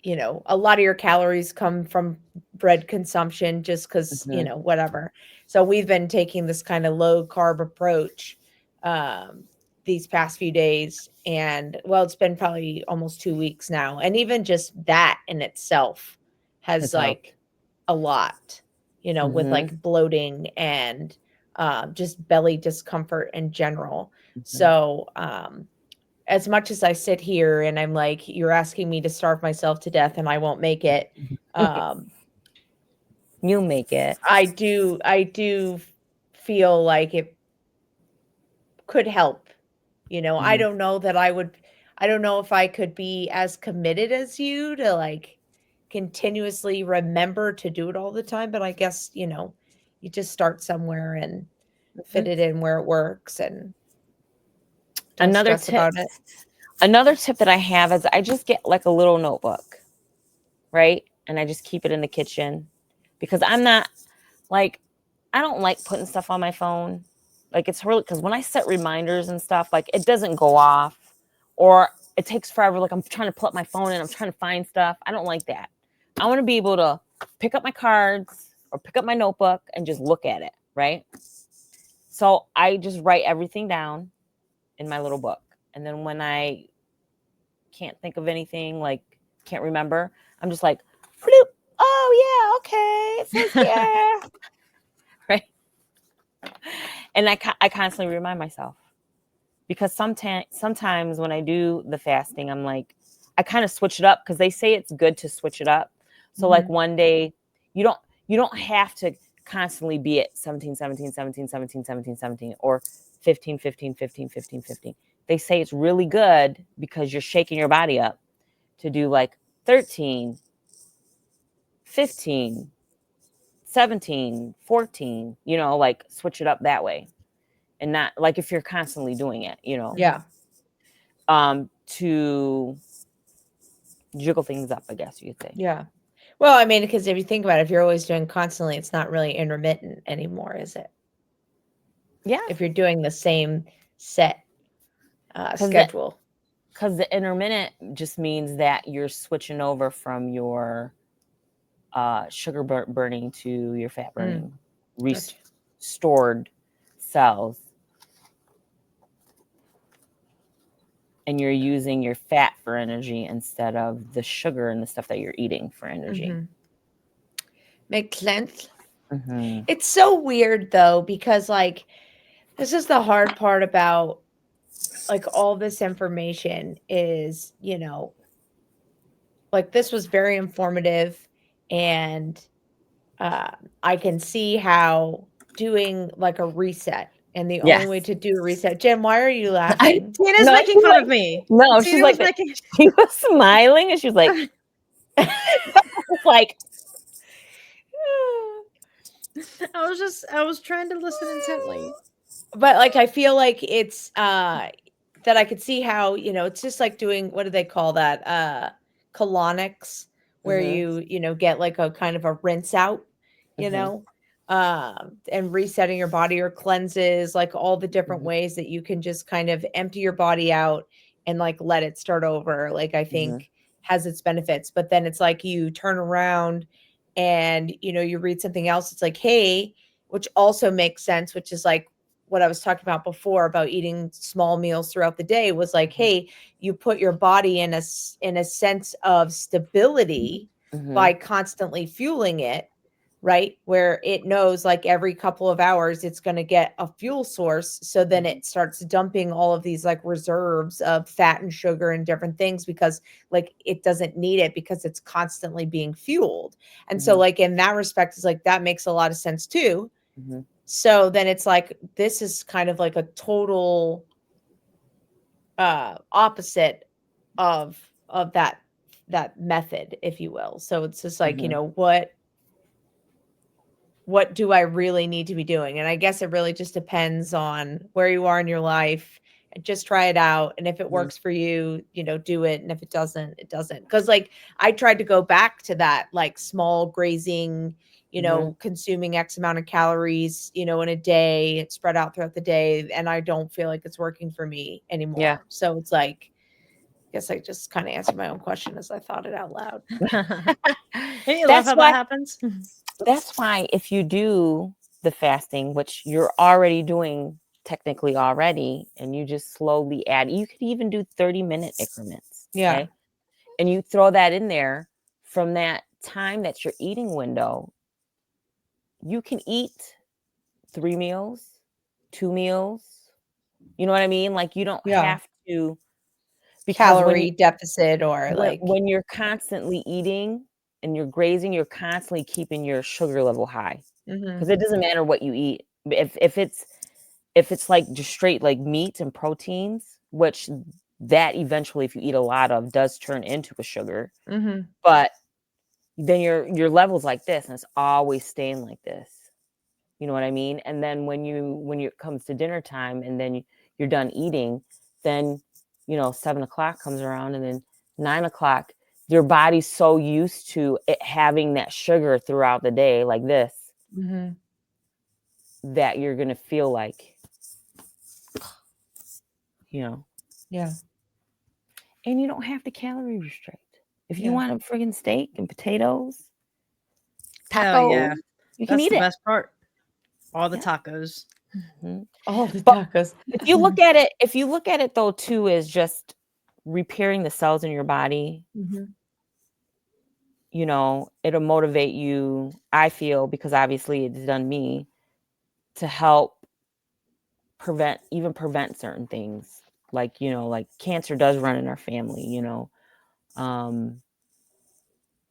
a lot of your calories come from bread consumption, just because, Mhm. whatever. So we've been taking this kind of low carb approach um, these past few days. And well, it's been probably almost 2 weeks now. And even just that in itself has Has helped. like a lot, with Mhm. like bloating and just belly discomfort in general. Mhm. So, as much as I sit here and I'm like, you're asking me to starve myself to death and I won't make it. Um, You make it. I do feel like it could help. I Mhm. don't know that I don't know if I could be as committed as you to like continuously remember to do it all the time, but I guess, you just start somewhere and fit Mhm. it in where it works and don't Another stress tip about it. another tip that I have is I just get like a little notebook, right? And I just keep it in the kitchen because I'm not like I don't like putting stuff on my phone. Like it's really because when I set reminders and stuff, like it doesn't go off or it takes forever. Like I'm trying to pull up my phone and I'm trying to find stuff. I don't like that. I want to be able to pick up my cards or pick up my notebook and just look at it, right? So I just write everything down in my little book. And then when I can't think of anything, like can't remember, I'm just like, bloop. Oh yeah, okay. It says here, right? And I constantly remind myself because sometimes when I do the fasting, I'm like, I kind of switch it up because they say it's good to switch it up. So like Mhm. one day you don't you don't have to constantly be at 17, 17, 17, 17, 17, 17, or 15, 15, 15, 15, 15. They say it's really good because you're shaking your body up to do like 13, 15, 17, 14, like switch it up that way. And not like if you're constantly doing it, Yeah. to jiggle things up, I guess you could say. Yeah. Well, I mean, because if you think about it, if you're always doing constantly, it's not really intermittent anymore, is it? Yeah, If you're doing the same set because schedule. the intermittent just means that you're switching over from your sugar burning to your fat Mm, burning gotcha. restored cells, and you're using your fat for energy instead of the sugar and the stuff that you're eating for energy. Mhm. Makes sense. Mm-hmm. It's so weird though, because like this is the hard part about like all this information is, like this was very informative, and uh, I can see how doing like a reset, and the only way Yes. to do a reset. Jen, why are you I laughing? Tina's no, making she's fun of like me. no, she's Tina like was that. making She was smiling and she was like, it's like I was trying to listen intently. But like I feel like it's that I could see how, it's just like doing, what do they call that? Colonics, where mm-hmm, you get like a kind of a rinse out, you mm-hmm, know, and resetting your body, or cleanses, like all the different mm-hmm, ways that you can just kind of empty your body out and like let it start over. Like I mm-hmm, think has its benefits, but then it's like you turn around and you read something else. It's like, hey, which also makes sense, which is like what I was talking about before about eating small meals throughout the day, was like, hey, you put your body in a sense of stability mm-hmm, by constantly fueling it, right? Where it knows like every couple of hours it's going to get a fuel source. So then mm-hmm, it starts dumping all of these like reserves of fat and sugar and different things, because like it doesn't need it because it's constantly being fueled. And so mm-hmm, like in that respect, it's like that makes a lot of sense too. mm-hmm. So then it's like, this is kind of like a total opposite of that method, if you will. So it's just like, you Mhm. know, what do I really need to be doing? And I guess it really just depends on where you are in your life. And just try it out. And if it Mhm. works for you, you know, do it. And if it doesn't, it doesn't. Because like I tried to go back to that like small grazing, you know, consuming X amount of calories, you know, in a day, spread out throughout the day. And I don't feel like it's working for me anymore. Yeah. So it's like, I guess I just kind of answered my own question as I thought it out loud. Hey, you love That's how why that happens? that's why if you do the fasting, which you're already doing technically already, and you just slowly add, you could even do 30-minute increments. Yeah. Okay. And you throw that in there from that time that you're eating window, you can eat 3 meals, 2 meals. You know what I mean? Like you don't Yeah. have to, because Calorie deficit or like, when you're constantly eating and you're grazing, you're constantly keeping your sugar level high. Because it doesn't matter what you eat. If it's like just straight like meat and proteins, which that eventually, if you eat a lot of, does turn into a sugar. But then your levels like this, and it's always staying like this. You know what I mean? And then when it comes to dinner time, and then you're done eating, then 7 o'clock comes around, and then 9 o'clock, your body's so used to it having that sugar throughout the day like this, that you're gonna feel like, yeah. and you don't have to calorie restrict. If you Yeah. want a friggin' steak and potatoes, Hell yeah. tacos, you can That's eat the it. best part. All the Yeah. tacos. All the But tacos. if you look at it though too, as just repairing the cells in your body, it'll motivate you, I feel, because obviously it's done me, to help prevent certain things. Like, like cancer does run in our family,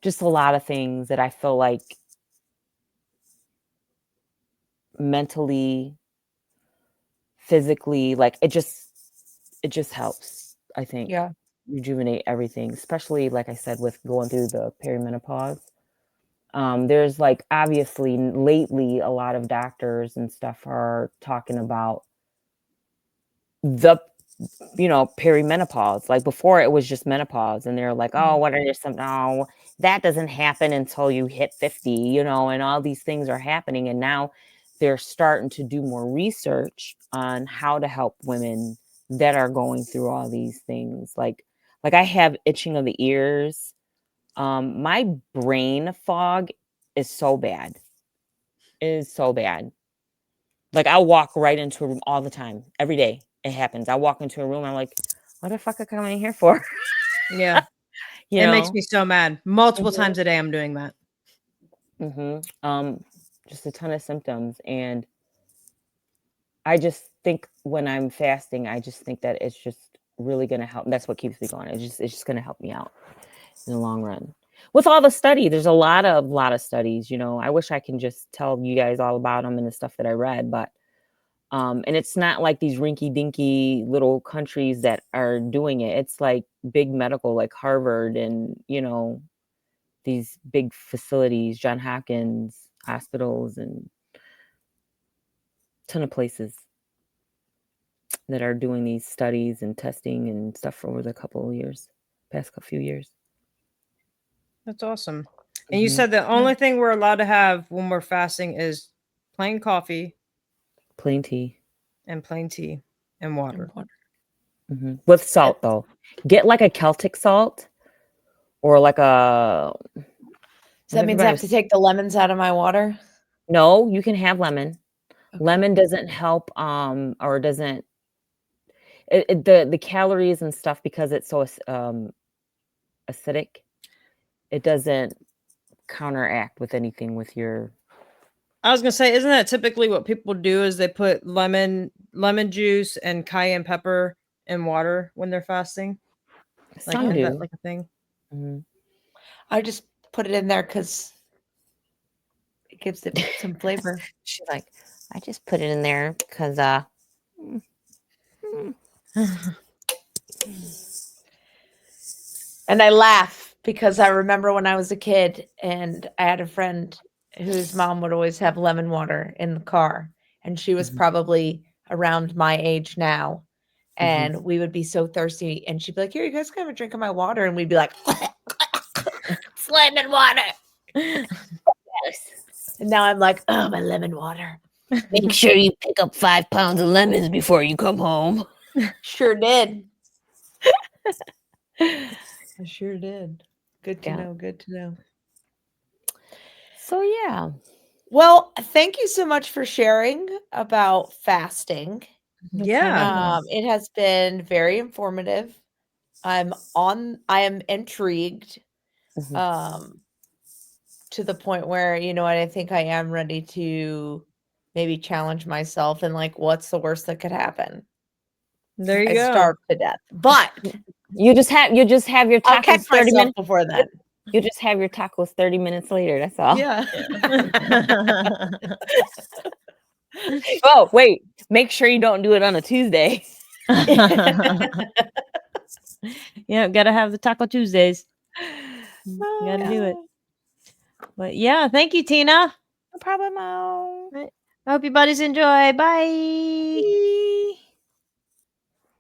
just a lot of things that I feel like mentally, physically, like it just helps, I think, Yeah. rejuvenate everything, especially like I said, with going through the perimenopause. There's like, obviously lately a lot of doctors and stuff are talking about the perimenopause. Like before it was just menopause, and they're like, oh, what are your some oh, that doesn't happen until you hit 50, and all these things are happening. And now they're starting to do more research on how to help women that are going through all these things. Like I have itching of the ears. My brain fog is so bad. It is so bad. Like I'll walk right into a room all the time, every day. It happens. I walk into a room, I'm like, what the fuck am I coming in here for? Yeah. It makes me so mad. Multiple times a day I'm doing that. Just a ton of symptoms. And I just think when I'm fasting, I just think that it's just really going to help. That's what keeps me going. It's just going to help me out in the long run. With all the study, there's a lot of studies, I wish I can just tell you guys all about them and the stuff that I read, but and it's not like these rinky dinky little countries that are doing it. It's like big medical, like Harvard, and these big facilities, John Hopkins hospitals, and ton of places that are doing these studies and testing and stuff for over the past few years. That's awesome. And you said the only thing we're allowed to have when we're fasting is plain coffee, plain tea, and water. With salt though. Get like a Celtic salt, or like a. So that means I have to take the lemons out of my water? No, you can have lemon. Okay. Lemon doesn't help, or doesn't the calories and stuff, because it's so acidic. It doesn't counteract with anything with your. I was gonna say, isn't that typically what people do? Is they put lemon juice and cayenne pepper in water when they're fasting? Like, Some is do. that like a thing? I just put it in there because it gives it some flavor. She's like, I just put it in there because And I laugh because I remember when I was a kid and I had a friend whose mom would always have lemon water in the car. And she was Mhm. probably around my age now. Mhm. And we would be so thirsty. And she'd be like, here, you guys can have a drink of my water. And we'd be like, it's lemon water. And now I'm like, oh, my lemon water. Make sure you pick up 5 pounds of lemons before you come home. Sure did. I sure did. Good to Yeah. know. Good to know. So yeah. Well, thank you so much for sharing about fasting. Yeah. It has been very informative. I am intrigued Mhm. to the point where, you know what, I think I am ready to maybe challenge myself and like what's the worst that could happen? There you I go. starve to death. But You just have your I'll tacos catch 30 myself minutes. before then. You just have your tacos 30 minutes later. That's all. Yeah. Oh, wait. Make sure you don't do it on a Tuesday. Yeah, gotta have the Taco Tuesdays. Oh, Gotta do it. God. But yeah, thank you, Tina. No problem. I hope you buddies enjoy. Bye.